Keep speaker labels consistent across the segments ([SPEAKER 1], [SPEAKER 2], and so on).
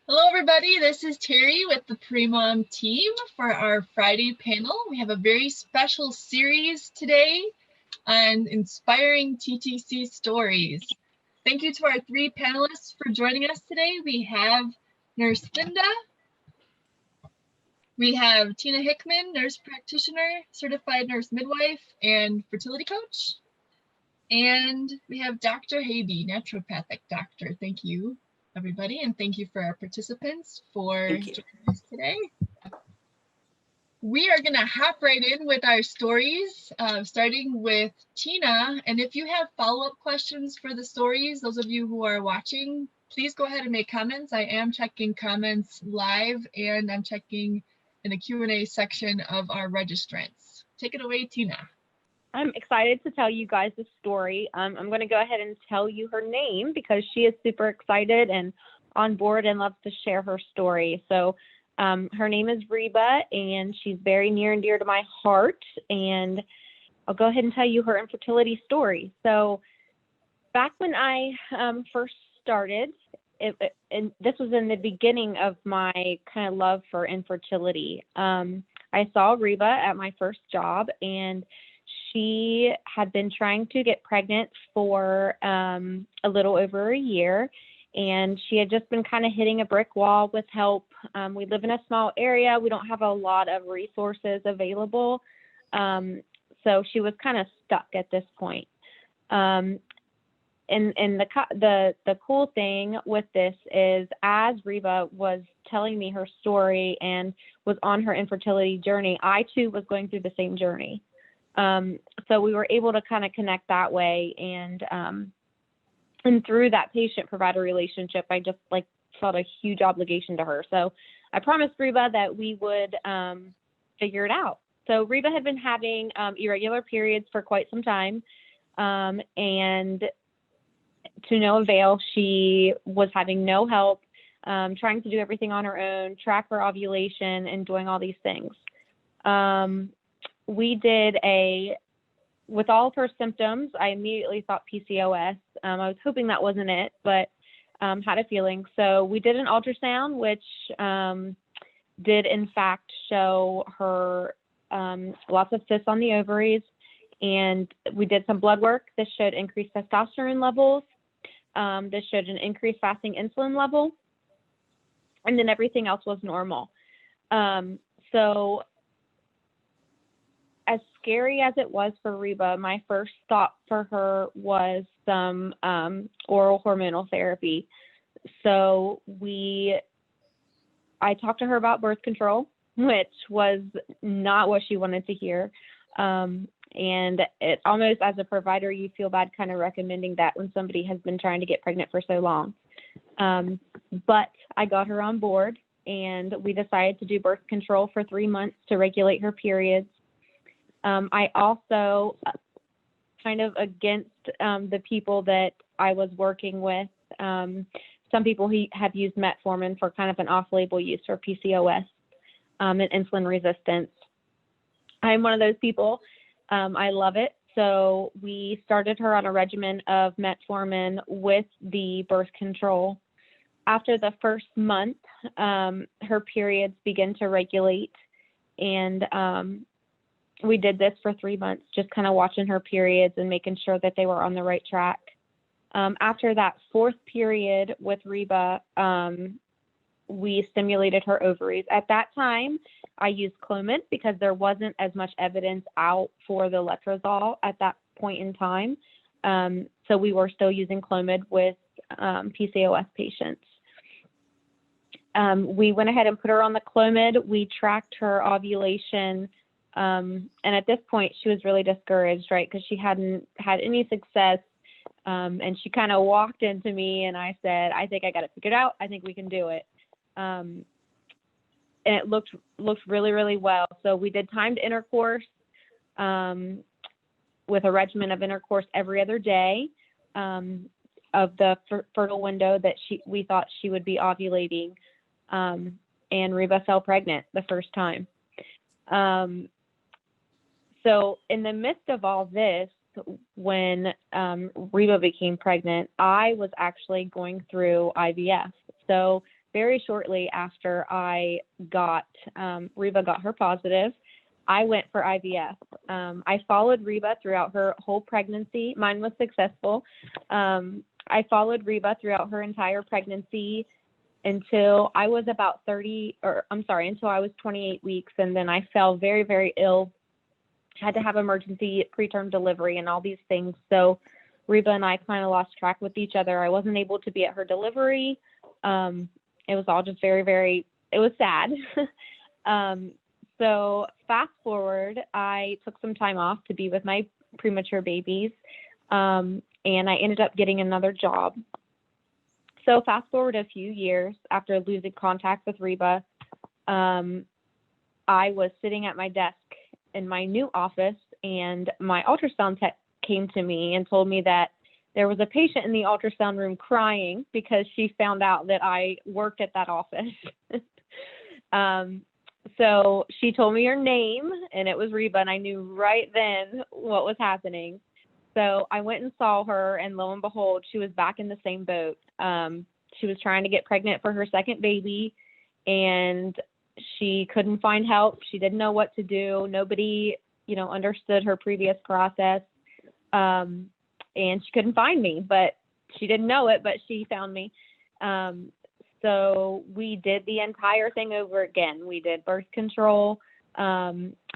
[SPEAKER 1] Hello, everybody. This is Terry with the Premom team for our Friday panel. We have a very special series today on inspiring TTC stories. Thank you to our three panelists for joining us today. We have Nurse Linda, we have Tina Hickman, nurse practitioner, certified nurse midwife, and fertility coach. And we have Dr. Haybee, naturopathic doctor. Thank you, everybody, and thank you for our participants for joining us today. We are going to hop right in with our stories, starting with Tina. And if you have follow-up questions for the stories, those of you who are watching, please go ahead and make comments. I am checking comments live, and I'm checking in the Q&A section of our registrants. Take it away, Tina.
[SPEAKER 2] I'm excited to tell you guys the story. I'm going to go ahead and tell you her name because she is super excited and on board and loves to share her story. So her name is Reba, and she's very near and dear to my heart. And I'll go ahead and tell you her infertility story. So back when I first started, and this was in the beginning of my kind of love for infertility. I saw Reba at my first job, and she had been trying to get pregnant for a little over a year, and she had just been kind of hitting a brick wall with help. We live in a small area. We don't have a lot of resources available. So she was kind of stuck at this point. And the cool thing with this is, as Reba was telling me her story and was on her infertility journey, I too was going through the same journey. So we were able to kind of connect that way. And through that patient-provider relationship, I just felt a huge obligation to her. So I promised Reba that we would figure it out. So Reba had been having irregular periods for quite some time. And to no avail, she was having no help, trying to do everything on her own, track her ovulation, and doing all these things. We did with all of her symptoms, I immediately thought PCOS. I was hoping that wasn't it, but had a feeling. So we did an ultrasound, which did in fact show her lots of cysts on the ovaries. And we did some blood work. This showed increased testosterone levels. This showed an increased fasting insulin level. And then everything else was normal. So as scary as it was for Reba, my first thought for her was some oral hormonal therapy. So I talked to her about birth control, which was not what she wanted to hear. And it almost, as a provider, you feel bad kind of recommending that when somebody has been trying to get pregnant for so long. But I got her on board, and we decided to do birth control for 3 months to regulate her periods. I also, kind of against the people that I was working with, some people have used metformin for kind of an off-label use for PCOS and insulin resistance. I'm one of those people. I love it. So we started her on a regimen of metformin with the birth control. After the first month, her periods began to regulate, and we did this for 3 months, just kind of watching her periods and making sure that they were on the right track. After that fourth period with Reba, we stimulated her ovaries. At that time, I used Clomid because there wasn't as much evidence out for the letrozole at that point in time. So we were still using Clomid with PCOS patients. We went ahead and put her on the Clomid. We tracked her ovulation. And at this point, she was really discouraged, right? Because she hadn't had any success. And she kind of walked into me, and I said, I think I got it figured out. I think we can do it. And it looked really, really well. So we did timed intercourse with a regimen of intercourse every other day of the fertile window that we thought she would be ovulating. And Reba fell pregnant the first time. So in the midst of all this, when Reba became pregnant, I was actually going through IVF. So very shortly after I got, Reba got her positive, I went for IVF. I followed Reba throughout her whole pregnancy. Mine was successful. I followed Reba throughout her entire pregnancy until I was about until I was 28 weeks. And then I fell very, very ill, had to have emergency preterm delivery and all these things. So Reba and I kind of lost track with each other. I wasn't able to be at her delivery. It was all just very, very, it was sad. So fast forward, I took some time off to be with my premature babies. And I ended up getting another job. So fast forward a few years after losing contact with Reba, I was sitting at my desk in my new office, and my ultrasound tech came to me and told me that there was a patient in the ultrasound room crying because she found out that I worked at that office. So she told me her name, and it was Reba, and I knew right then what was happening. So I went and saw her, and lo and behold, she was back in the same boat. She was trying to get pregnant for her second baby, and she couldn't find help. She didn't know what to do. Nobody, understood her previous process. And she couldn't find me, but she didn't know it, but she found me. So we did the entire thing over again. We did birth control.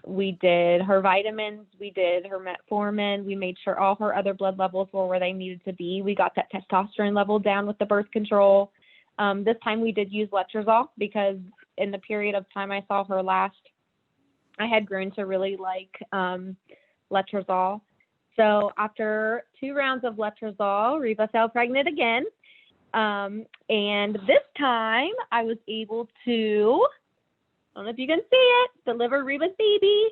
[SPEAKER 2] We did her vitamins. We did her metformin. We made sure all her other blood levels were where they needed to be. We got that testosterone level down with the birth control. This time we did use letrozole because in the period of time I saw her last, I had grown to really like letrozole. So after 2 rounds of letrozole, Reba fell pregnant again. And this time I was able to, I don't know if you can see it, deliver Reba's baby.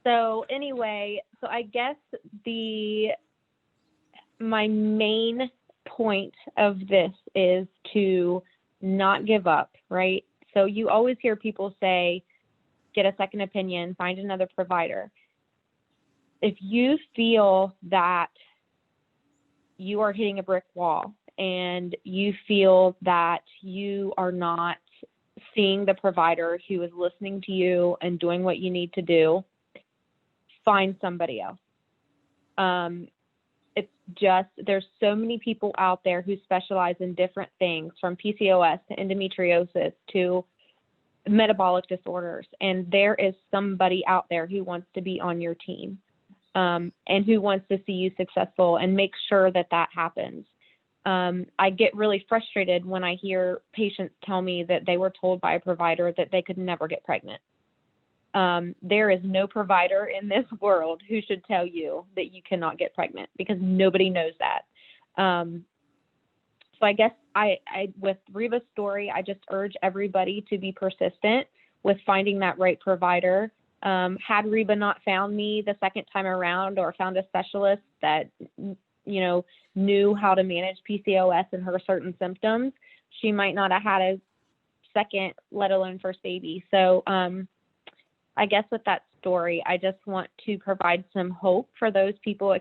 [SPEAKER 2] So anyway, so I guess my main point of this is to not give up, right? So you always hear people say, get a second opinion, find another provider. If you feel that you are hitting a brick wall and you feel that you are not seeing the provider who is listening to you and doing what you need to do, find somebody else. It's just, there's so many people out there who specialize in different things, from PCOS to endometriosis to metabolic disorders. And there is somebody out there who wants to be on your team, and who wants to see you successful and make sure that that happens. I get really frustrated when I hear patients tell me that they were told by a provider that they could never get pregnant. There is no provider in this world who should tell you that you cannot get pregnant, because nobody knows that. So I guess I with Reba's story, I just urge everybody to be persistent with finding that right provider. Had Reba not found me the second time around, or found a specialist that, knew how to manage PCOS and her certain symptoms, she might not have had a second, let alone first baby. So I guess with that story, I just want to provide some hope for those people,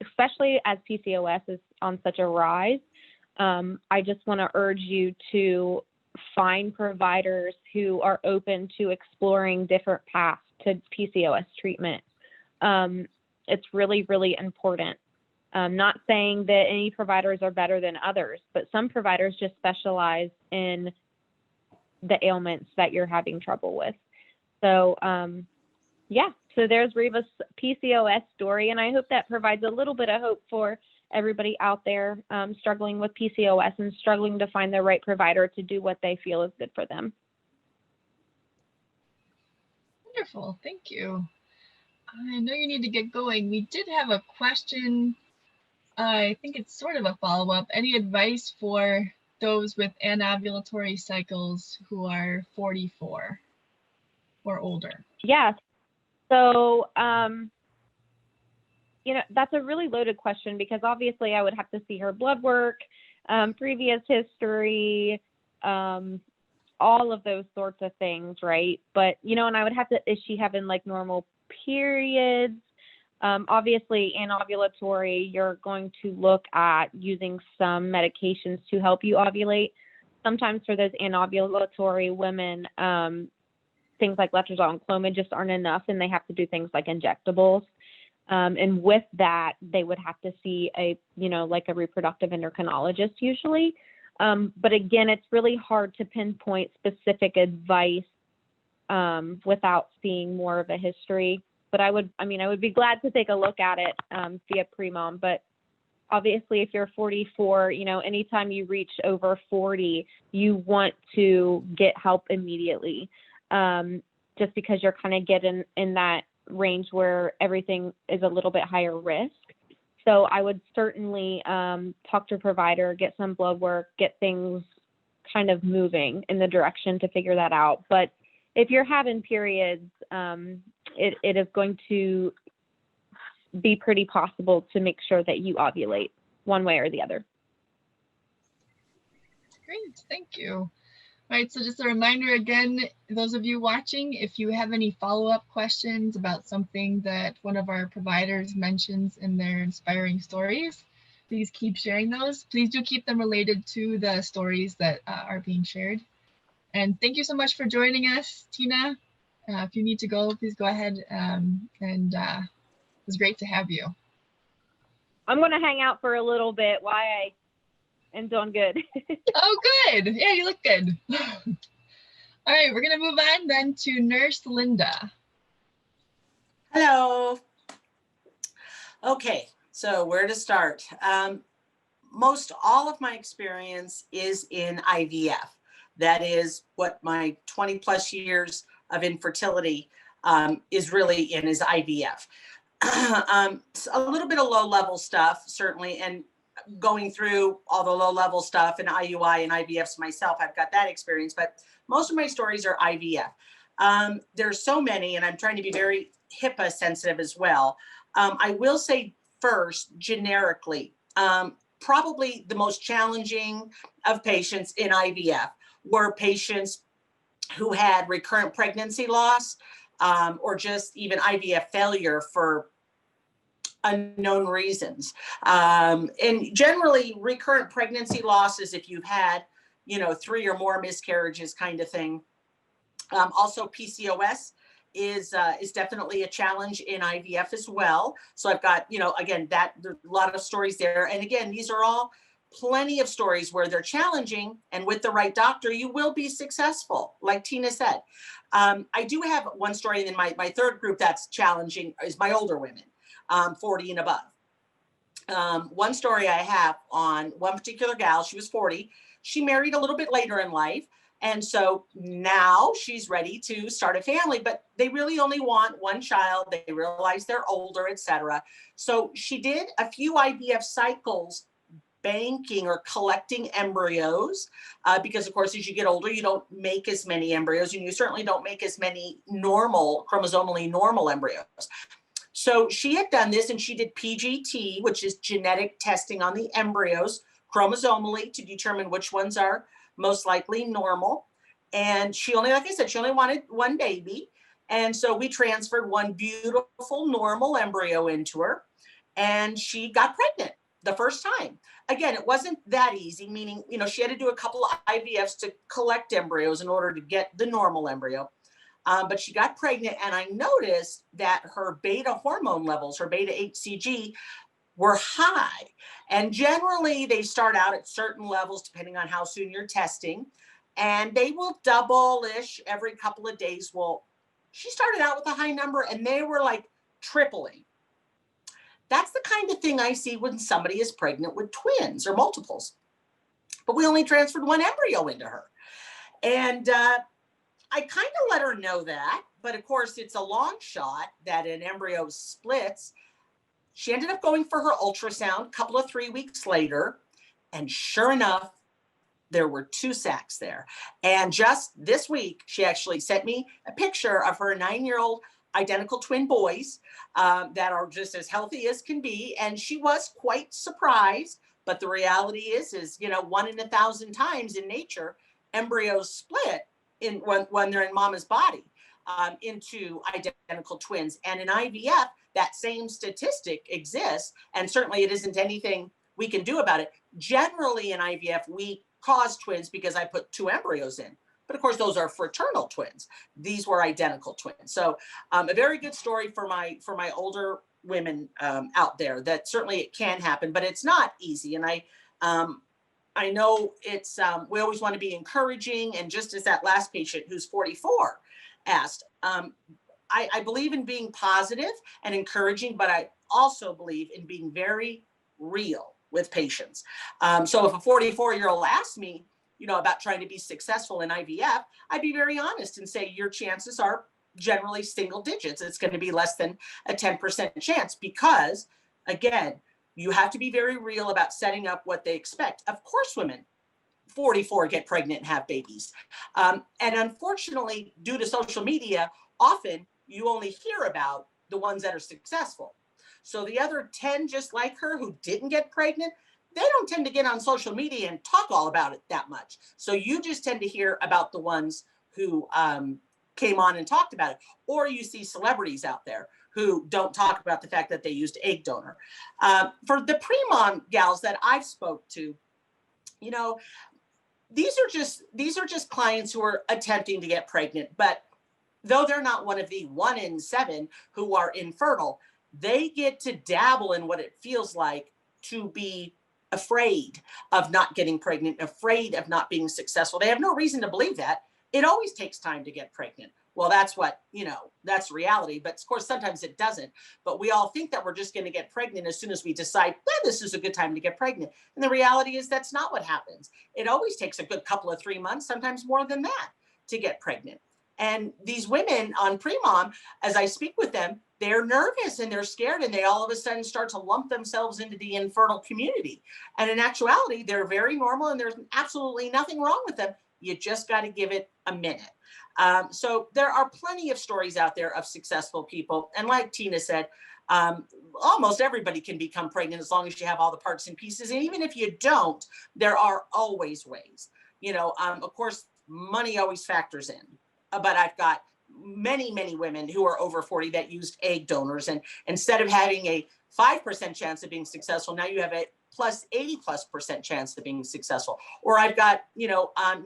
[SPEAKER 2] especially as PCOS is on such a rise. I just want to urge you to find providers who are open to exploring different paths to PCOS treatment. It's really, really important. Not saying that any providers are better than others, but some providers just specialize in the ailments that you're having trouble with. So, so there's Reba's PCOS story, and I hope that provides a little bit of hope for everybody out there struggling with PCOS and struggling to find the right provider to do what they feel is good for them.
[SPEAKER 1] Wonderful, thank you. I know you need to get going. We did have a question. I think it's sort of a follow-up. Any advice for those with anovulatory cycles who are 44 or older?
[SPEAKER 2] Yeah. So, that's a really loaded question, because obviously I would have to see her blood work, previous history, all of those sorts of things, right? But, and I would have to, is she having like normal periods? Obviously, anovulatory, you're going to look at using some medications to help you ovulate. Sometimes for those anovulatory women, things like letrozole and Clomid just aren't enough, and they have to do things like injectables. And with that, they would have to see a reproductive endocrinologist usually. But again, it's really hard to pinpoint specific advice without seeing more of a history. But I would be glad to take a look at it via Premom. But obviously, if you're 44, anytime you reach over 40, you want to get help immediately, just because you're kind of getting in that range where everything is a little bit higher risk. So I would certainly talk to a provider, get some blood work, get things kind of moving in the direction to figure that out. But if you're having periods, it is going to be pretty possible to make sure that you ovulate one way or the other.
[SPEAKER 1] Great, thank you. All right, so just a reminder again, those of you watching, if you have any follow-up questions about something that one of our providers mentions in their inspiring stories, please keep sharing those. Please do keep them related to the stories that are being shared. And thank you so much for joining us, Tina. If you need to go, please go ahead. It was great to have you.
[SPEAKER 2] I'm going to hang out for a little bit while I am doing good.
[SPEAKER 1] Oh, good. Yeah, you look good. All right, we're going to move on then to Nurse Linda.
[SPEAKER 3] Hello. Okay, so where to start? Most all of my experience is in IVF. That is what my 20 plus years of infertility is really in, is IVF. A little bit of low level stuff, certainly, and going through all the low level stuff and IUI and IVFs myself, I've got that experience, but most of my stories are IVF. There's so many, and I'm trying to be very HIPAA sensitive as well. I will say first, generically, probably the most challenging of patients in IVF were patients who had recurrent pregnancy loss, or just even IVF failure for unknown reasons. And generally recurrent pregnancy loss is if you've had, 3 or more miscarriages kind of thing. Also PCOS is definitely a challenge in IVF as well. So I've got, again, there's a lot of stories there. And again, these are all plenty of stories where they're challenging, and with the right doctor, you will be successful, like Tina said. I do have one story, and then my third group that's challenging is my older women, 40 and above. One story I have on one particular gal, she was 40. She married a little bit later in life. And so now she's ready to start a family, but they really only want one child. They realize they're older, etc. So she did a few IVF cycles banking or collecting embryos, because of course, as you get older, you don't make as many embryos, and you certainly don't make as many chromosomally normal embryos. So she had done this, and she did PGT, which is genetic testing on the embryos chromosomally to determine which ones are most likely normal. And she only, like I said, she only wanted one baby. And so we transferred one beautiful normal embryo into her, and she got pregnant the first time. Again, it wasn't that easy, meaning, she had to do a couple of IVFs to collect embryos in order to get the normal embryo. But she got pregnant, and I noticed that her beta hormone levels, her beta HCG, were high. And generally they start out at certain levels depending on how soon you're testing, and they will double-ish every couple of days. Well, she started out with a high number, and they were like tripling. That's the kind of thing I see when somebody is pregnant with twins or multiples. But we only transferred one embryo into her. And I kind of let her know that, but of course it's a long shot that an embryo splits. She ended up going for her ultrasound a couple of 3 weeks later, and sure enough, there were 2 sacs there. And just this week, she actually sent me a picture of her 9-year-old identical twin boys that are just as healthy as can be. And she was quite surprised, but the reality is 1 in 1,000 times in nature, embryos split when they're in mama's body into identical twins. And in IVF, that same statistic exists, and certainly it isn't anything we can do about it. Generally in IVF, we cause twins because I put 2 embryos in. But of course, those are fraternal twins. These were identical twins. So a very good story for my older women out there, that certainly it can happen, but it's not easy. And I know it's, we always want to be encouraging. And just as that last patient who's 44 asked, I believe in being positive and encouraging, but I also believe in being very real with patients. So if a 44-year-old asks me, about trying to be successful in IVF, I'd be very honest and say your chances are generally single digits. It's going to be less than a 10% chance because, again, you have to be very real about setting up what they expect. Of course, women 44 get pregnant and have babies. And unfortunately, due to social media, often you only hear about the ones that are successful. So the other 10, just like her, who didn't get pregnant, they don't tend to get on social media and talk all about it that much. So you just tend to hear about the ones who came on and talked about it. Or you see celebrities out there who don't talk about the fact that they used egg donor. For the Premom gals that I've spoke to, these are just clients who are attempting to get pregnant, but though they're not one of the 1 in 7 who are infertile, they get to dabble in what it feels like to be afraid of not getting pregnant, afraid of not being successful. They have no reason to believe that. It always takes time to get pregnant. Well, that's what, that's reality. But of course, sometimes it doesn't. But we all think that we're just going to get pregnant as soon as we decide this is a good time to get pregnant. And the reality is that's not what happens. It always takes a good couple of 3 months, sometimes more than that, to get pregnant. And these women on Premom, as I speak with them, they're nervous and they're scared, and they all of a sudden start to lump themselves into the infertile community. And in actuality, they're very normal and there's absolutely nothing wrong with them. You just got to give it a minute. So there are plenty of stories out there of successful people. And like Tina said, almost everybody can become pregnant as long as you have all the parts and pieces. And even if you don't, there are always ways. Of course, money always factors in. But I've got many, many women who are over 40 that used egg donors. And instead of having a 5% chance of being successful, now you have a plus 80+% chance of being successful. Or I've got,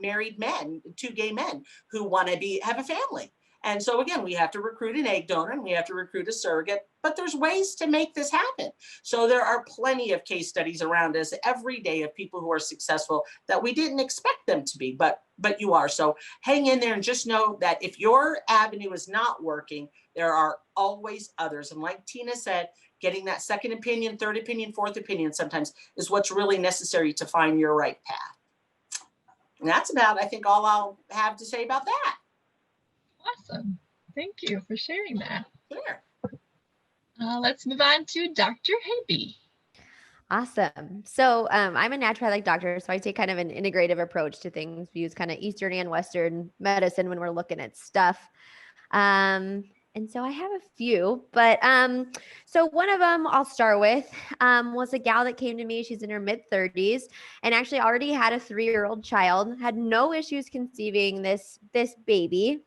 [SPEAKER 3] married men, 2 gay men who want to have a family. And so again, we have to recruit an egg donor and we have to recruit a surrogate, but there's ways to make this happen. So there are plenty of case studies around us every day of people who are successful that we didn't expect them to be, but you are. So hang in there and just know that if your avenue is not working, there are always others. And like Tina said, getting that second opinion, third opinion, fourth opinion sometimes is what's really necessary to find your right path. And that's about, I think, all I'll have to say about that.
[SPEAKER 1] Awesome. Thank you for sharing that.
[SPEAKER 3] Sure.
[SPEAKER 1] Let's move on to Dr. Haybee.
[SPEAKER 4] Awesome. So I'm a naturopathic doctor, so I take kind of an integrative approach to things. We use kind of Eastern and Western medicine when we're looking at stuff. And so I have a few, but so one of them I'll start with was a gal that came to me. She's in her mid-30s and actually already had a 3-year-old child, had no issues conceiving this baby.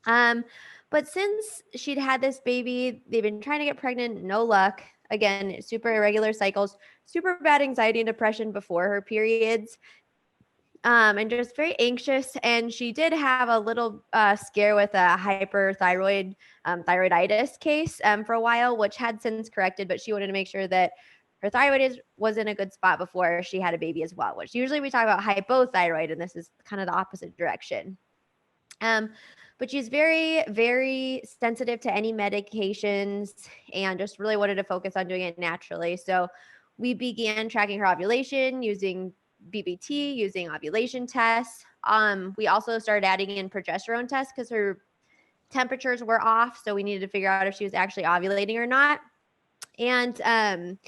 [SPEAKER 4] But since she'd had this baby, they've been trying to get pregnant, no luck. Again, super irregular cycles, super bad anxiety and depression before her periods, and just very anxious. And she did have a little scare with a hyperthyroid thyroiditis case for a while, which had since corrected, but she wanted to make sure that her thyroid was in a good spot before she had a baby as well, which usually we talk about hypothyroid, and this is kind of the opposite direction. But she's very, very sensitive to any medications and just really wanted to focus on doing it naturally. So we began tracking her ovulation using BBT, using ovulation tests. We also started adding in progesterone tests because her temperatures were off. So we needed to figure out if she was actually ovulating or not. And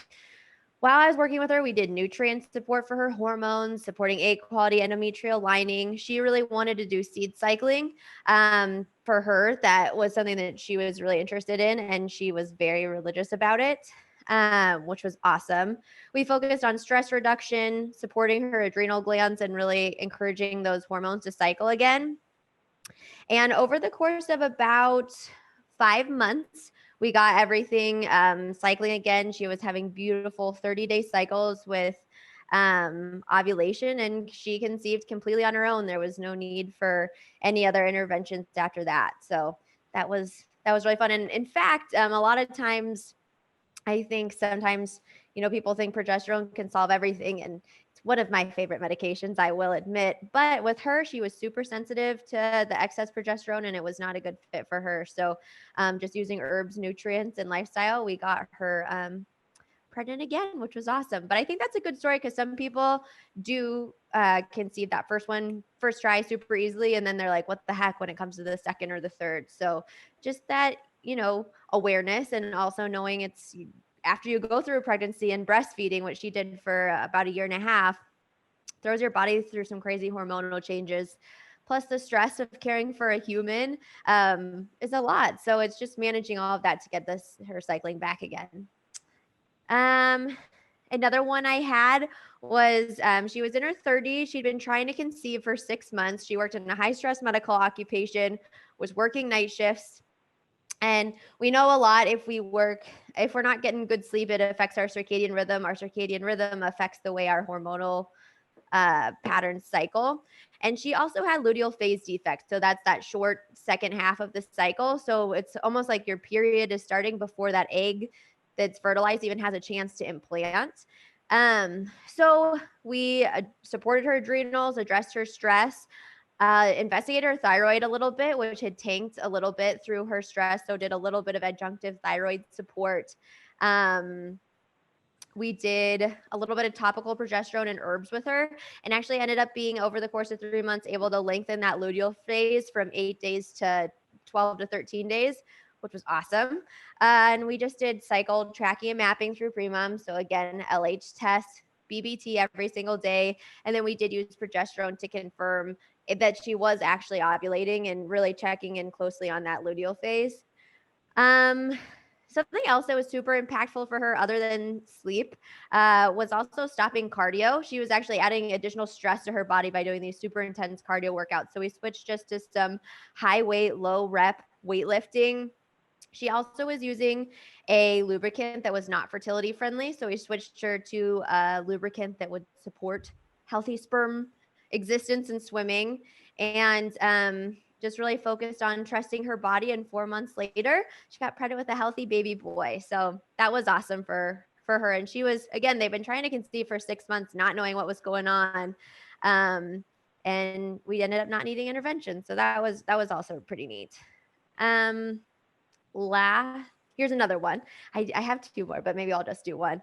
[SPEAKER 4] while I was working with her, we did nutrient support for her hormones, supporting egg quality, endometrial lining. She really wanted to do seed cycling. For her, that was something that she was really interested in, and she was very religious about it, which was awesome. We focused on stress reduction, supporting her adrenal glands, and really encouraging those hormones to cycle again. And over the course of about 5 months, we got everything cycling again. She was having beautiful 30-day cycles with ovulation, and she conceived completely on her own. There was no need for any other interventions after that. So that was really fun. And in fact, a lot of times I think sometimes, people think progesterone can solve everything, and it's one of my favorite medications, I will admit. But with her, she was super sensitive to the excess progesterone, and it was not a good fit for her. So just using herbs, nutrients, and lifestyle, we got her pregnant again, which was awesome. But I think that's a good story because some people do conceive that first try super easily, and then they're like, what the heck when it comes to the second or the third. So just that, awareness, and also knowing it's after you go through a pregnancy and breastfeeding, which she did for about 1.5 years, throws your body through some crazy hormonal changes. Plus the stress of caring for a human is a lot. So it's just managing all of that to get her cycling back again. Another one I had was she was in her 30s. She'd been trying to conceive for 6 months. She worked in a high stress medical occupation, was working night shifts. And we know a lot if we're not getting good sleep, it affects our circadian rhythm. Our circadian rhythm affects the way our hormonal patterns cycle. And she also had luteal phase defects. So that's that short second half of the cycle. So it's almost like your period is starting before that egg that's fertilized even has a chance to implant. So we supported her adrenals, addressed her stress, investigated her thyroid a little bit, which had tanked a little bit through her stress. So did a little bit of adjunctive thyroid support. We did a little bit of topical progesterone and herbs with her, and actually ended up being, over the course of 3 months, able to lengthen that luteal phase from 8 days to 12 to 13 days, which was awesome. And we just did cycle tracking and mapping through Premom. So again, LH test, BBT every single day. And then we did use progesterone to confirm that she was actually ovulating and really checking in closely on that luteal phase. Something else that was super impactful for her other than sleep was also stopping cardio. She was actually adding additional stress to her body by doing these super intense cardio workouts. So we switched just to some high weight, low rep weightlifting. She also was using a lubricant that was not fertility friendly. So we switched her to a lubricant that would support healthy sperm existence and swimming. And just really focused on trusting her body. And 4 months later, she got pregnant with a healthy baby boy. So that was awesome for her. And she was, again, they've been trying to conceive for 6 months, not knowing what was going on. And we ended up not needing intervention. So that was also pretty neat. Here's another one. I have 2 more, but maybe I'll just do one.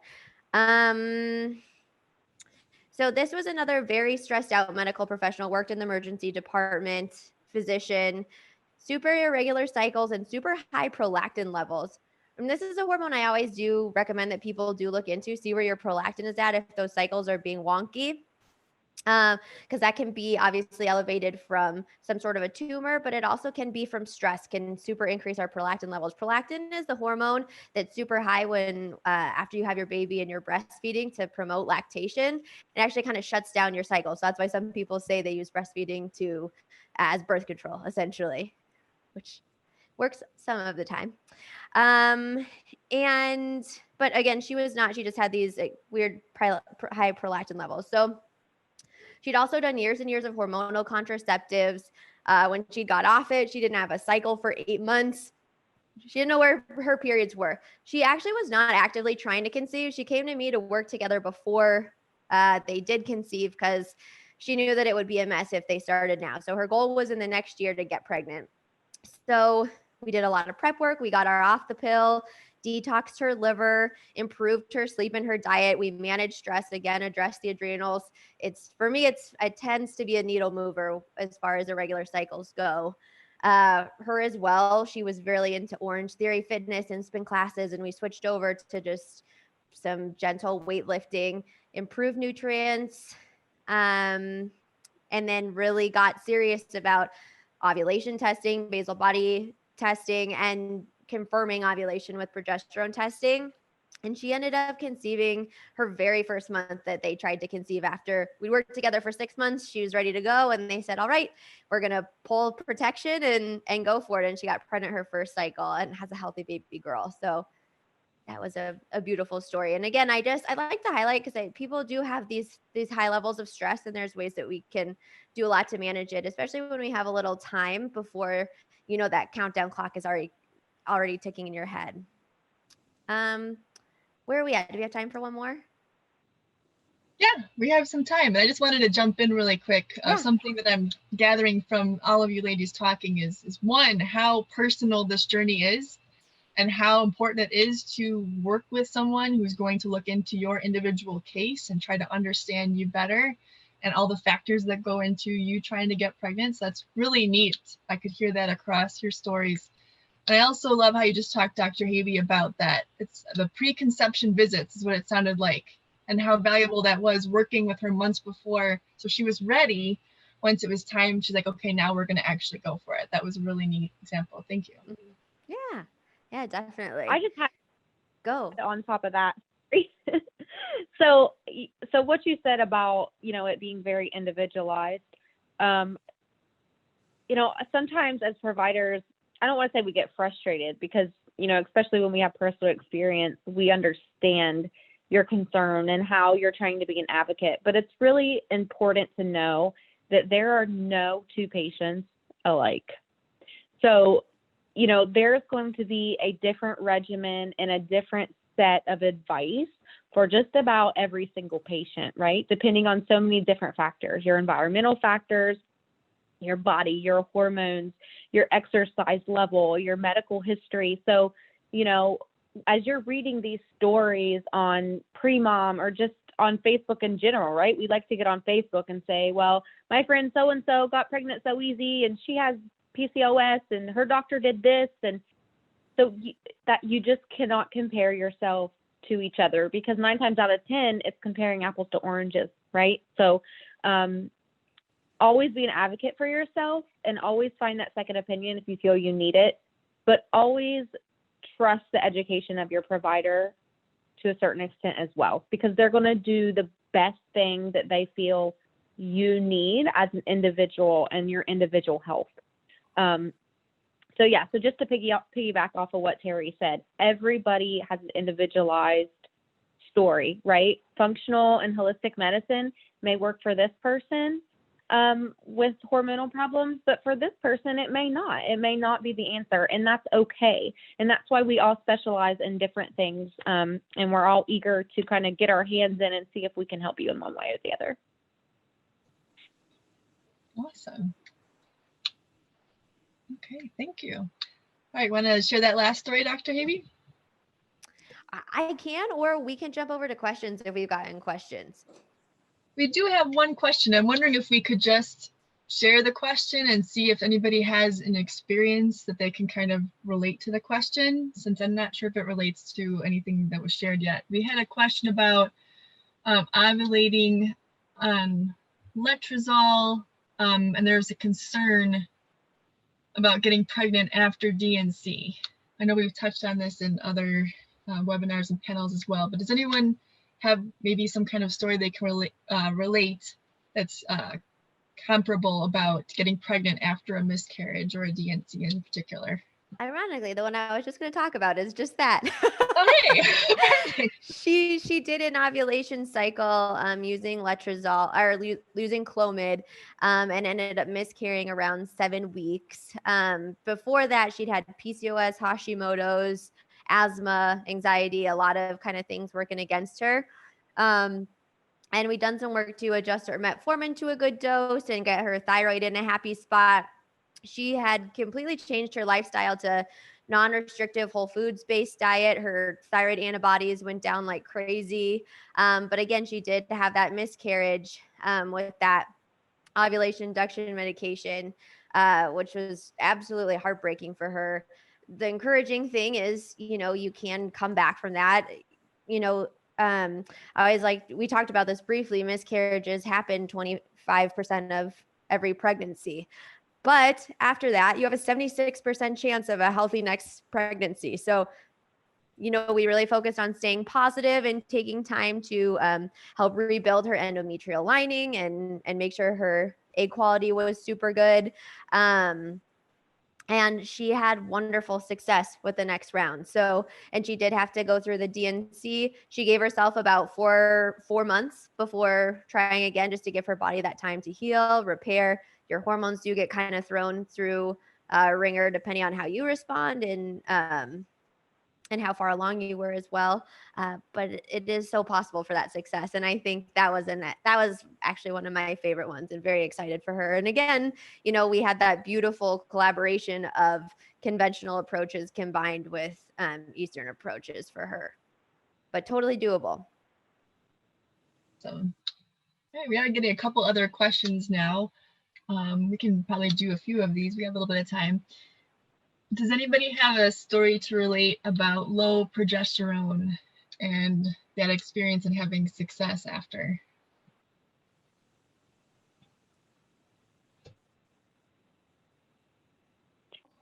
[SPEAKER 4] So this was another very stressed out medical professional, worked in the emergency department, physician, super irregular cycles, and super high prolactin levels. And this is a hormone I always do recommend that people do look into, see where your prolactin is at if those cycles are being wonky. Because that can be obviously elevated from some sort of a tumor, but it also can be from stress, can super increase our prolactin levels. Prolactin is the hormone that's super high when after you have your baby and you're breastfeeding to promote lactation. It actually kind of shuts down your cycle. So that's why some people say they use breastfeeding as birth control, essentially, which works some of the time. But again, she was not. She just had these weird high prolactin levels. So she'd also done years and years of hormonal contraceptives. When she got off it, she didn't have a cycle for 8 months. She didn't know where her periods were. She actually was not actively trying to conceive. She came to me to work together before they did conceive because she knew that it would be a mess if they started now. So her goal was in the next year to get pregnant. So we did a lot of prep work. We got her off the pill, detoxed her liver, improved her sleep and her diet. We managed stress again, addressed the adrenals. For me, it tends to be a needle mover as far as irregular cycles go. Her as well, she was really into Orange Theory fitness and spin classes, and we switched over to just some gentle weightlifting, improved nutrients, and then really got serious about ovulation testing, basal body testing, and confirming ovulation with progesterone testing. And she ended up conceiving her very first month that they tried to conceive. After we worked together for 6 months, she was ready to go. And they said, all right, we're going to pull protection and go for it. And she got pregnant her first cycle and has a healthy baby girl. So that was a beautiful story. And again, I like to highlight, because people do have these high levels of stress, and there's ways that we can do a lot to manage it, especially when we have a little time before, that countdown clock is already ticking in your head. Where are we at? Do we have time for one more?
[SPEAKER 1] Yeah, we have some time. And I just wanted to jump in really quick.
[SPEAKER 4] Yeah.
[SPEAKER 1] Something that I'm gathering from all of you ladies talking is one, how personal this journey is, and how important it is to work with someone who's going to look into your individual case and try to understand you better, and all the factors that go into you trying to get pregnant. So that's really neat. I could hear that across your stories. And I also love how you just talked, Dr. Haybee, about that. It's the preconception visits is what it sounded like, and how valuable that was, working with her months before. So she was ready. Once it was time, she's like, okay, now we're going to actually go for it. That was a really neat example. Thank you.
[SPEAKER 4] Yeah, definitely.
[SPEAKER 2] I just had
[SPEAKER 4] go
[SPEAKER 2] on top of that. So what you said about, it being very individualized, sometimes as providers, I don't want to say we get frustrated, because, especially when we have personal experience, we understand your concern and how you're trying to be an advocate. But it's really important to know that there are no two patients alike. So, there's going to be a different regimen and a different set of advice for just about every single patient, right? Depending on so many different factors, your environmental factors, your body, your hormones, your exercise level, your medical history. So, as you're reading these stories on Premom or just on Facebook in general, right? We like to get on Facebook and say, well, my friend so-and-so got pregnant so easy, and she has PCOS, and her doctor did this. And so that you just cannot compare yourself to each other, because 9 times out of 10, it's comparing apples to oranges, right? So always be an advocate for yourself, and always find that second opinion if you feel you need it, but always trust the education of your provider to a certain extent as well, because they're going to do the best thing that they feel you need as an individual and your individual health. So just to piggyback off of what Terry said, everybody has an individualized story, right? Functional and holistic medicine may work for this person with hormonal problems, but for this person, it may not. It may not be the answer, and that's okay. And that's why we all specialize in different things, and we're all eager to kind of get our hands in and see if we can help you in one way or the other.
[SPEAKER 1] Awesome. Okay, thank you. All right, want to share that last story, Dr. Haybee?
[SPEAKER 4] I can, or we can jump over to questions if we've gotten questions.
[SPEAKER 1] We do have one question. I'm wondering if we could just share the question and see if anybody has an experience that they can kind of relate to the question, since I'm not sure if it relates to anything that was shared yet. We had a question about ovulating on letrozole, and there's a concern about getting pregnant after DNC. I know we've touched on this in other webinars and panels as well, but does anyone have maybe some kind of story they can relate that's comparable about getting pregnant after a miscarriage or a DNC in particular?
[SPEAKER 4] Ironically, the one I was just going to talk about is just that.
[SPEAKER 1] Okay.
[SPEAKER 4] She did an ovulation cycle using letrozole or using Clomid, and ended up miscarrying around 7 weeks. Before that, she'd had PCOS, Hashimoto's, asthma, anxiety, a lot of kind of things working against her. And we'd done some work to adjust her metformin to a good dose and get her thyroid in a happy spot. She had completely changed her lifestyle to non-restrictive whole foods based diet. Her thyroid antibodies went down like crazy. But again, she did have that miscarriage with that ovulation induction medication, which was absolutely heartbreaking for her. The encouraging thing is, you can come back from that. I always we talked about this briefly, miscarriages happen 25% of every pregnancy. But after that, you have a 76% chance of a healthy next pregnancy. So we really focused on staying positive and taking time to help rebuild her endometrial lining and make sure her egg quality was super good. And she had wonderful success with the next round. So, and she did have to go through the DNC. She gave herself about four months before trying again, just to give her body that time to heal, repair. Your hormones do get kind of thrown through a ringer depending on how you respond and how far along you were as well. But it is so possible for that success. And I think that was actually one of my favorite ones, and very excited for her. And again, we had that beautiful collaboration of conventional approaches combined with Eastern approaches for her, but totally doable.
[SPEAKER 1] So, all right, we are getting a couple other questions now. We can probably do a few of these. We have a little bit of time. Does anybody have a story to relate about low progesterone and that experience and having success after?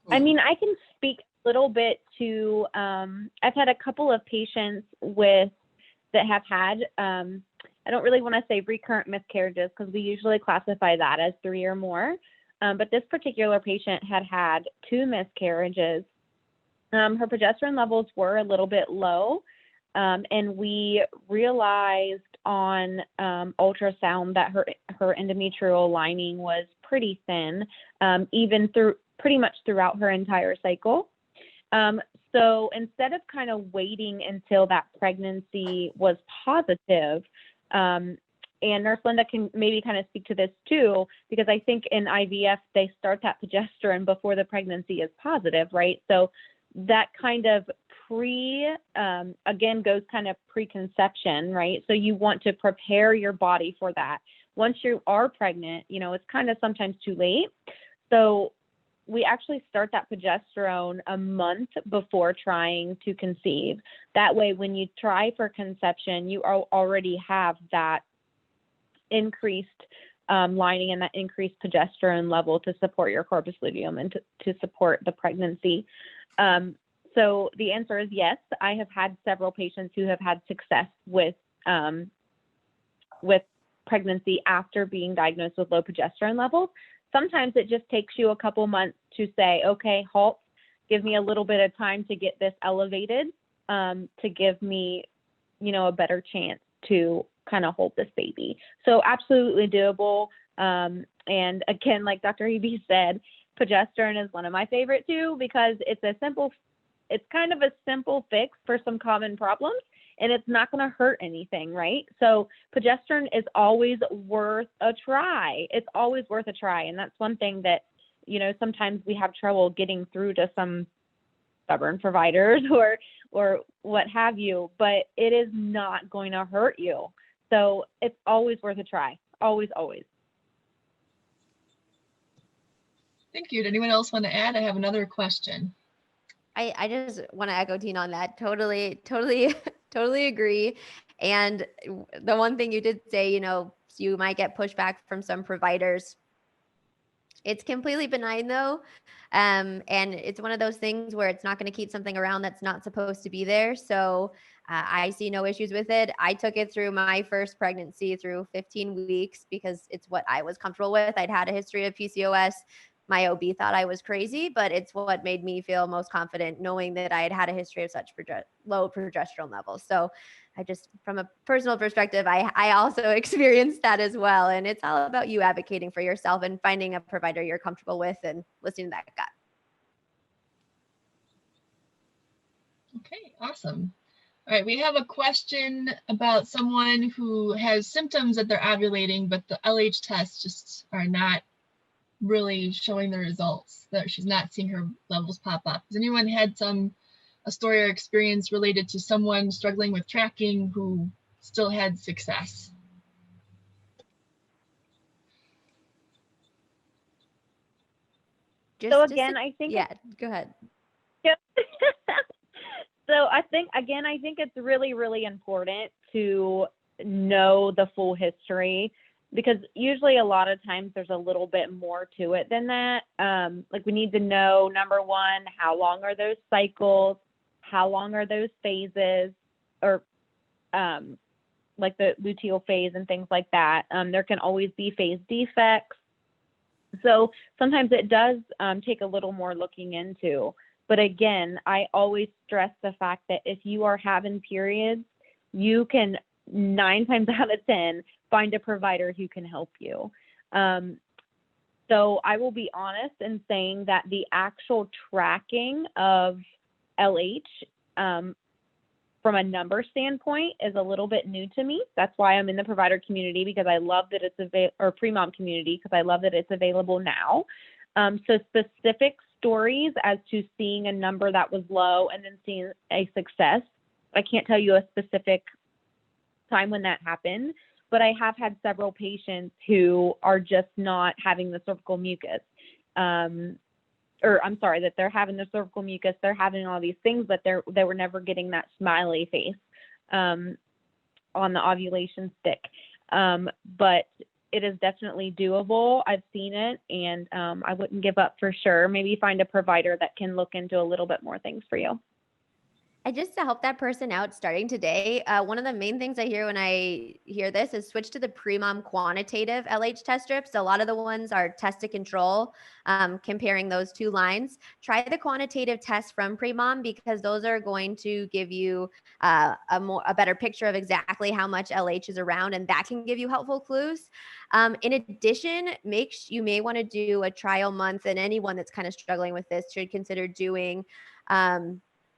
[SPEAKER 2] I mean, I can speak a little bit to, I've had a couple of patients that have had, I don't really want to say recurrent miscarriages because we usually classify that as 3 or more. But this particular patient had 2 miscarriages. Her progesterone levels were a little bit low, and we realized on ultrasound that her endometrial lining was pretty thin, even pretty much throughout her entire cycle. So instead of kind of waiting until that pregnancy was positive, and Nurse Linda can maybe kind of speak to this too, because I think in IVF, they start that progesterone before the pregnancy is positive, right? So that kind of again, goes kind of preconception, right? So you want to prepare your body for that. Once you are pregnant, it's kind of sometimes too late. So we actually start that progesterone a month before trying to conceive. That way, when you try for conception, you already have that increased lining and that increased progesterone level to support your corpus luteum and to support the pregnancy. So the answer is yes. I have had several patients who have had success with pregnancy after being diagnosed with low progesterone levels. Sometimes it just takes you a couple months to say, okay, halt, give me a little bit of time to get this elevated, to give me, a better chance to kind of hold this baby. So absolutely doable. And again, like Dr. Haybee said, progesterone is one of my favorite too, because it's kind of a simple fix for some common problems, and it's not going to hurt anything, right? So progesterone is always worth a try. It's always worth a try. And that's one thing that, sometimes we have trouble getting through to some stubborn providers or what have you, but it is not going to hurt you. So it's always worth a try. Always, always.
[SPEAKER 1] Thank you. Did anyone else want to add? I have another question.
[SPEAKER 4] I just want to echo Tina on that. Totally agree. And the one thing you did say, you might get pushback from some providers. It's completely benign though. And it's one of those things where it's not going to keep something around that's not supposed to be there. So I see no issues with it. I took it through my first pregnancy through 15 weeks because it's what I was comfortable with. I'd had a history of PCOS. My OB thought I was crazy, but it's what made me feel most confident knowing that I had a history of such low progesterone levels. So I just, from a personal perspective, I also experienced that as well. And it's all about you advocating for yourself and finding a provider you're comfortable with and listening to that gut.
[SPEAKER 1] Okay, awesome. All right, we have a question about someone who has symptoms that they're ovulating, but the LH tests just are not really showing the results, that she's not seeing her levels pop up. Has anyone had a story or experience related to someone struggling with tracking who still had success?
[SPEAKER 2] So again, I think
[SPEAKER 4] go ahead.
[SPEAKER 2] So I think it's really, really important to know the full history, because usually a lot of times there's a little bit more to it than that. Like we need to know, number one, how long are those cycles? how long are those phases, or like the luteal phase and things like that. There can always be phase defects. So sometimes it does take a little more looking into. But again, I always stress the fact that if you are having periods, you can 9 times out of 10 find a provider who can help you. So I will be honest in saying that the actual tracking of LH from a number standpoint is a little bit new to me. That's why I'm in the provider community, because I love that it's or Premom community, because I love that it's available now. So specific stories as to seeing a number that was low and then seeing a success, I can't tell you a specific time when that happened, but I have had several patients who are just not having the cervical mucus. Or I'm sorry, that they're having the cervical mucus, they're having all these things, but they were never getting that smiley face on the ovulation stick. But it is definitely doable. I've seen it, and I wouldn't give up for sure. Maybe find a provider that can look into a little bit more things for you.
[SPEAKER 4] And just to help that person out starting today, one of the main things I hear when I hear this is switch to the Premom quantitative LH test strips. A lot of the ones are test to control, comparing those two lines. Try the quantitative test from Premom, because those are going to give you a better picture of exactly how much LH is around, and that can give you helpful clues. In addition, you may want to do a trial month, and anyone that's kind of struggling with this should consider doing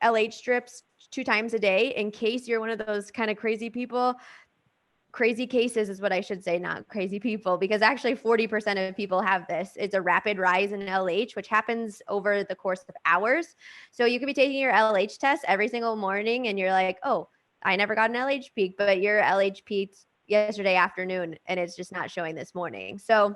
[SPEAKER 4] LH strips 2 times a day, in case you're one of those kind of crazy people. Crazy cases is what I should say, not crazy people, because actually 40% of people have this. It's a rapid rise in LH, which happens over the course of hours. So you could be taking your LH test every single morning and you're like, oh, I never got an LH peak, but your LH peaked yesterday afternoon and it's just not showing this morning. So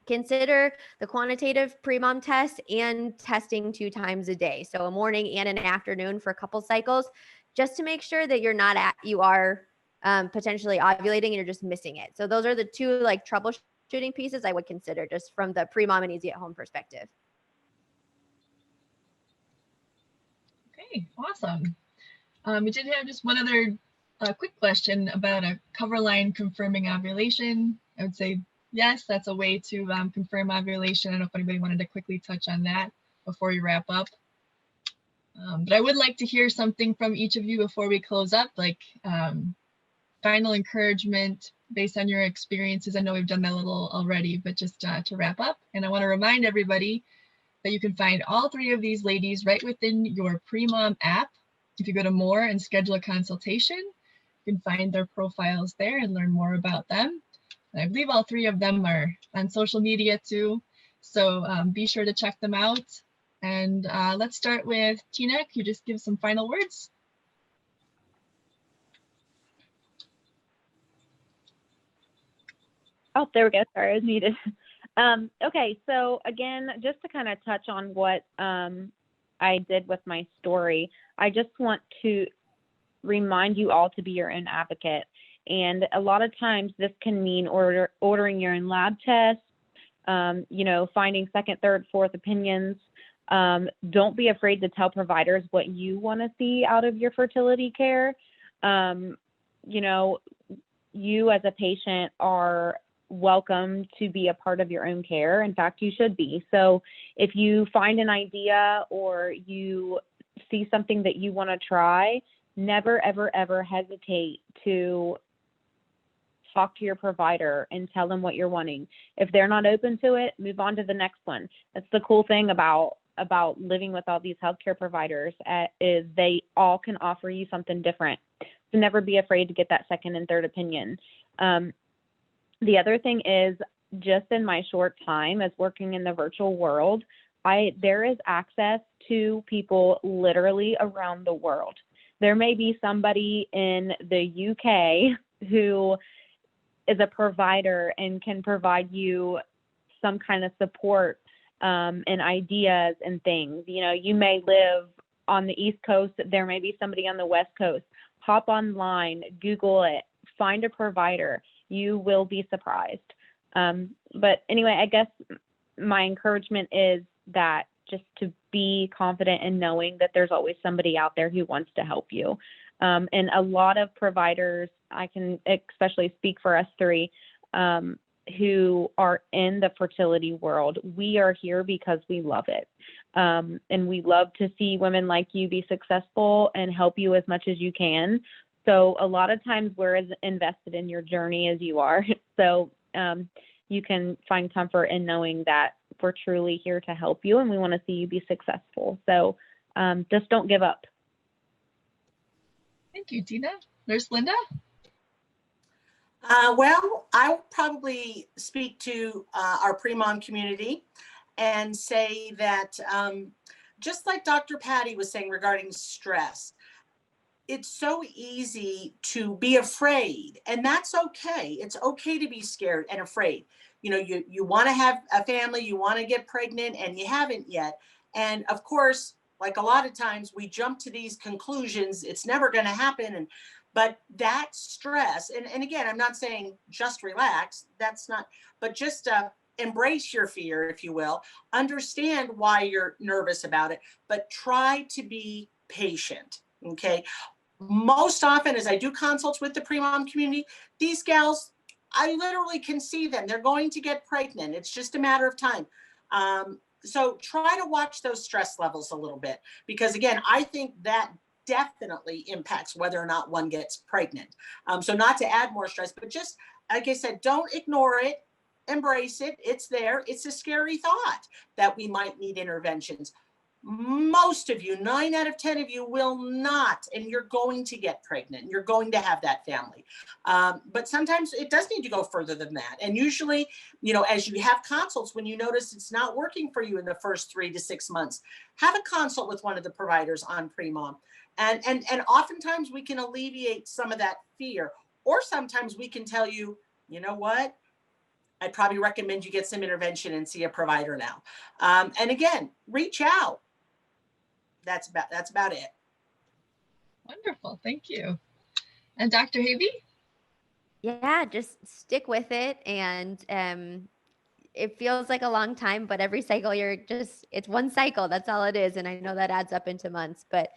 [SPEAKER 4] consider the quantitative Premom test and testing 2 times a day. So a morning and an afternoon for a couple cycles, just to make sure that you are potentially ovulating and you're just missing it. So those are the 2 like troubleshooting pieces I would consider, just from the Premom and easy at home perspective.
[SPEAKER 1] Okay, awesome. We did have just one other quick question about a cover line confirming ovulation. I would say yes, that's a way to confirm ovulation. I don't know if anybody wanted to quickly touch on that before we wrap up. But I would like to hear something from each of you before we close up, like final encouragement based on your experiences. I know we've done that a little already, but just to wrap up. And I want to remind everybody that you can find all 3 of these ladies right within your Premom app. If you go to more and schedule a consultation, you can find their profiles there and learn more about them. And I believe all 3 of them are on social media too. So be sure to check them out. And let's start with Tina. Can you just give some final words?
[SPEAKER 2] Oh, there we go. Sorry, I was muted. Okay, so again, just to kind of touch on what I did with my story, I just want to remind you all to be your own advocate. And a lot of times this can mean ordering your own lab tests, finding second, third, fourth opinions. Don't be afraid to tell providers what you want to see out of your fertility care. You as a patient are welcome to be a part of your own care. In fact, you should be. So if you find an idea or you see something that you want to try, never, ever, ever hesitate to talk to your provider and tell them what you're wanting. If they're not open to it, move on to the next one. That's the cool thing about living with all these healthcare providers is they all can offer you something different. So never be afraid to get that second and third opinion. The other thing is, just in my short time as working in the virtual world, there is access to people literally around the world. There may be somebody in the UK who is a provider and can provide you some kind of support and ideas and things. You may live on the East Coast. There may be somebody on the West Coast. Hop online, Google it, find a provider. You will be surprised. But anyway, I guess my encouragement is that just to be confident in knowing that there's always somebody out there who wants to help you. And a lot of providers, I can especially speak for us three, who are in the fertility world, we are here because we love it. And we love to see women like you be successful and help you as much as you can. So a lot of times we're as invested in your journey as you are. So you can find comfort in knowing that we're truly here to help you and we want to see you be successful. So just don't give up.
[SPEAKER 1] Thank you, Tina. Nurse Linda?
[SPEAKER 3] Well, I will probably speak to our Premom community and say that just like Dr. Patty was saying regarding stress, it's so easy to be afraid, and that's okay. It's okay to be scared and afraid. You know, you want to have a family, you want to get pregnant, and you haven't yet. And of course, like a lot of times we jump to these conclusions, it's never going to happen. But that stress, and again, I'm not saying just relax, that's not, but just embrace your fear, if you will, understand why you're nervous about it, but try to be patient, okay? Most often, as I do consults with the Premom community, these gals, I literally can see them. They're going to get pregnant. It's just a matter of time. So try to watch those stress levels a little bit, because again, I think that definitely impacts whether or not one gets pregnant. So not to add more stress, but just, like I said, don't ignore it, embrace it. It's there. It's a scary thought that we might need interventions. Most of you, 9 out of 10 of you will not, and you're going to get pregnant. You're going to have that family. But sometimes it does need to go further than that. And usually, you know, as you have consults, when you notice it's not working for you in the first 3 to 6 months, have a consult with one of the providers on Premom. And oftentimes we can alleviate some of that fear. Or sometimes we can tell you, you know what? I'd probably recommend you get some intervention and see a provider now. And again, reach out. That's about it.
[SPEAKER 1] Wonderful. Thank you. And Dr. Haybee?
[SPEAKER 4] Yeah, just stick with it. And it feels like a long time, but every cycle it's one cycle. That's all it is. And I know that adds up into months, but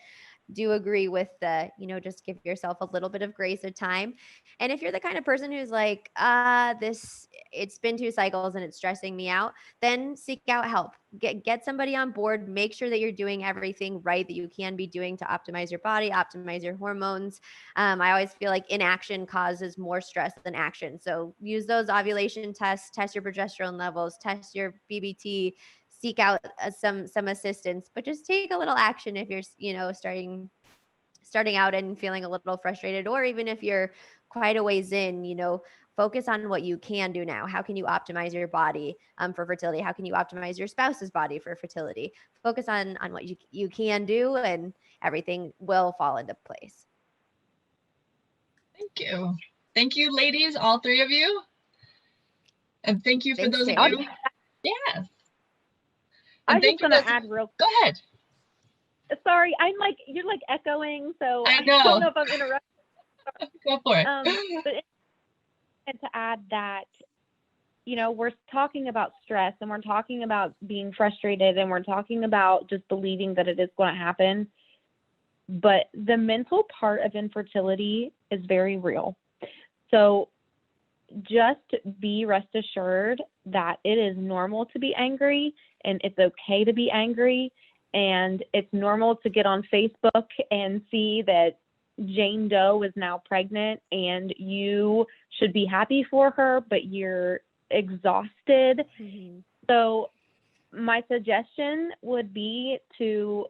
[SPEAKER 4] do agree with the, just give yourself a little bit of grace or time. And if you're the kind of person who's like, it's been 2 cycles and it's stressing me out, then seek out help. Get somebody on board, make sure that you're doing everything right that you can be doing to optimize your body, optimize your hormones. I always feel like inaction causes more stress than action. So use those ovulation tests, test your progesterone levels, test your BBT, seek out some assistance, but just take a little action if you're, starting out and feeling a little frustrated, or even if you're quite a ways in, focus on what you can do now. How can you optimize your body for fertility? How can you optimize your spouse's body for fertility? Focus on what you can do, and everything will fall into place.
[SPEAKER 1] Thank you. Thank you, ladies, all 3 of you. And thank you for
[SPEAKER 4] Thanks,
[SPEAKER 1] those of
[SPEAKER 4] Taylor.
[SPEAKER 1] you. Yes.
[SPEAKER 2] I
[SPEAKER 1] And
[SPEAKER 2] was
[SPEAKER 1] thank
[SPEAKER 2] just
[SPEAKER 1] you.
[SPEAKER 2] going to add real
[SPEAKER 1] Go ahead.
[SPEAKER 2] Sorry, you're like echoing, so
[SPEAKER 1] I
[SPEAKER 2] I
[SPEAKER 1] know.
[SPEAKER 2] don't know if I'm interrupting.
[SPEAKER 1] Go for it.
[SPEAKER 2] But to add that, we're talking about stress, and we're talking about being frustrated, and we're talking about just believing that it is going to happen. But the mental part of infertility is very real. So just be rest assured that it is normal to be angry, and it's okay to be angry. And it's normal to get on Facebook and see that Jane Doe is now pregnant, and you should be happy for her, but you're exhausted. Mm-hmm. So my suggestion would be to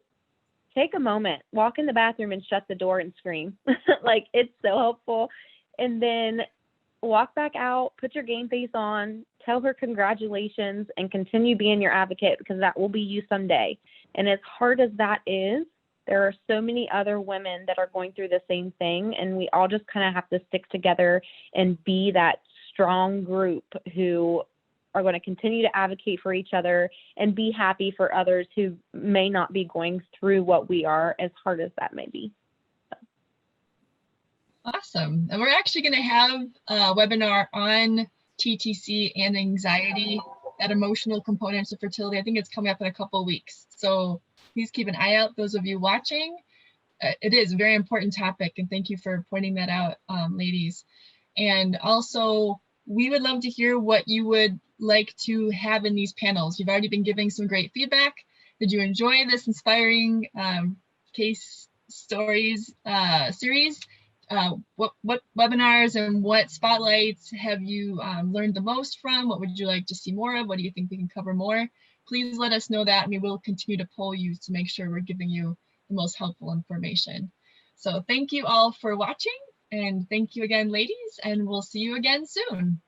[SPEAKER 2] take a moment, walk in the bathroom and shut the door and scream. Like, it's so helpful. And then walk back out, put your game face on, tell her congratulations, and continue being your advocate, because that will be you someday. And as hard as that is, there are so many other women that are going through the same thing, and we all just kind of have to stick together and be that strong group who are going to continue to advocate for each other and be happy for others who may not be going through what we are, as hard as that may be.
[SPEAKER 1] Awesome. And we're actually going to have a webinar on TTC and anxiety that emotional component to fertility. I think it's coming up in a couple of weeks. So please keep an eye out, those of you watching. It is a very important topic, and thank you for pointing that out, ladies. And also, we would love to hear what you would like to have in these panels. You've already been giving some great feedback. Did you enjoy this inspiring case stories series? What webinars and what spotlights have you learned the most from? What would you like to see more of? What do you think we can cover more? Please let us know that, and we will continue to poll you to make sure we're giving you the most helpful information. So thank you all for watching, and thank you again, ladies, and we'll see you again soon.